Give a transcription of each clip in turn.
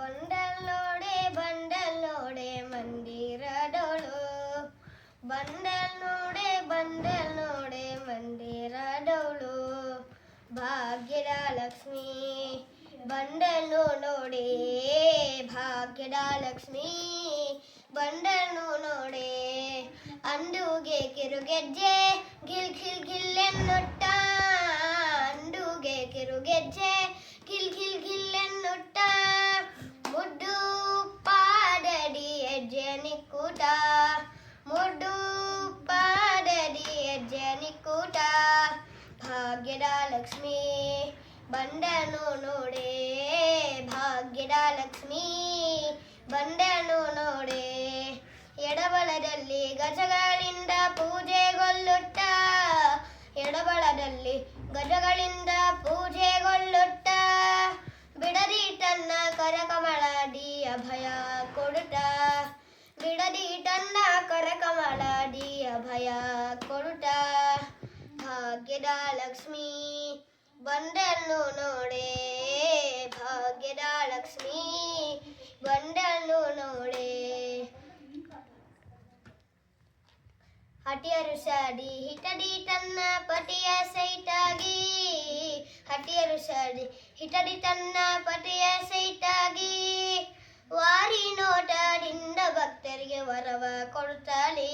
bundle ನೋಡೆ ಮಂದಿರದೋಳು bundle ನೋಡೆ ಮಂದಿರದೋಳು ಭಾಗ್ಯದ Lakshmi bundle ನೋಡೆ ಭಾಗ್ಯದ ಲಕ್ಷ್ಮಿ ಬಂಡಲ್ ನೋಡೆ ಅಂಡುಗೆ ಕಿರುಗೆಜ್ಜೆ ಗಿಲ್ ಗಿಲ್ ಗಿಲ್ ಎನ್ನುಟ್ಟ ಅಂಡುಗೆ ಕಿರುಗೆಜ್ಜೆ ಗಿಲ್ ಗಿಲ್ ಗಿಲ್ ಎನ್ನುಟ್ಟ ಮುಡ್ಡು ಪಾಡಡಿ ಹೆಜ್ಜೆ ನಿಕ್ಕೂಟ ಮುಡ್ಡು ಪಾಡಡಿ ಹೆಜ್ಜೆ ನಿಕ್ಕೂಟ ಭಾಗ್ಯದ ಲಕ್ಷ್ಮಿ ಬಂಡನು ನೋಡೆ ಭಾಗ್ಯದ ಲಕ್ಷ್ಮಿ ಬಂಡನು ನೋಡೆ ಎಡಬಲದಲ್ಲಿ ಗಜಗಳಿಂದ ಪೂಜೆಗೊಳ್ಳುತ್ತ ಎಡಬಲದಲ್ಲಿ ಗಜಗಳಿಂದ ಪೂಜೆಗೊಳ್ಳುತ್ತ ಬಿಡದಿ ತನ್ನ ಕರಕಮಲದಿ ಅಭಯ ಕೊಡುತ್ತ ಬಿಡದಿ ತನ್ನ ಕರಕಮಲದಿ ಅಭಯ ಕೊಡುತ್ತ ಭಾಗ್ಯದ ಲಕ್ಷ್ಮಿ ಬಂಡನ್ನು ನೋಡೆ ಭಾಗ್ಯದ ಲಕ್ಷ್ಮಿ ಬಂಡನ್ನು ನೋಡೆ ಹಟಿಯರು ಸಾಡಿ ಹಿಟಡಿ ತನ್ನ ಪತಿಯ ಸೈತಾಗಿ ಹಟಿಯರು ಸಾಡಿ ಹಿಟಡಿ ತನ್ನ ಪತಿಯ ಸೈತಾಗಿ ವಾರಿ ನೋಟದಿಂದ ಭಕ್ತರಿಗೆ ವರವ ಕೊಡುತ್ತಾಳೆ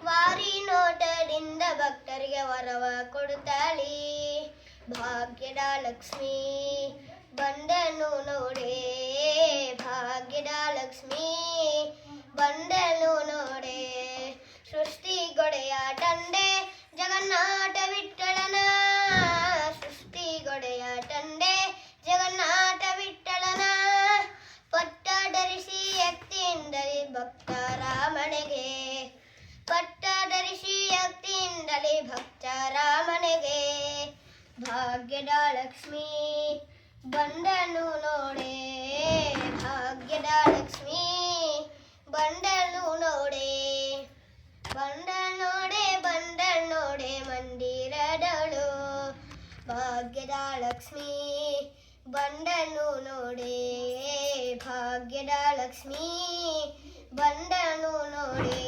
ವಾರಿ ನೋಟದಿಂದ ಭಕ್ತರಿಗೆ ವರವ ಕೊಡುತ್ತಾಳೆ ಭಾಗ್ಯದ ಲಕ್ಷ್ಮಿ ಬಂಡನು ನೋಡೆ ಭಾಗ್ಯದ ಲಕ್ಷ್ಮಿ ಬಂಡನು ನೋಡೆ ಸೃಷ್ಟಿಗೊಡೆಯ ತಂದೆ ಜಗನ್ನಾಥ ವಿಠ್ಠಲನ ಸೃಷ್ಟಿಗೊಡೆಯ ತಂದೆ ಜಗನ್ನಾಥ ವಿಠ್ಠಲನ ಪಟ್ಟಧರಿಸಿ ಭಕ್ತಿಯಿಂದಲೇ ಭಕ್ತರಾಮನೆಗೆ ಪಟ್ಟಧರಿಸಿ ಭಕ್ತಿಯಿಂದಲೇ ಭಕ್ತರಾಮನೆಗೆ ಭಾಗ್ಯದ ಲಕ್ಷ್ಮಿ ಬಂಡನು ನೋಡೆ ಭಾಗ್ಯದ ಲಕ್ಷ್ಮಿ ಬಂಡನು ನೋಡೆ ಬಂಡಲ್ ನೋಡೆ ಮಂದಿರದಳು ಭಾಗ್ಯದ ಲಕ್ಷ್ಮಿ ಬಂಡನು ನೋಡೆ ಭಾಗ್ಯದ ಲಕ್ಷ್ಮಿ ಬಂಡನು ನೋಡೆ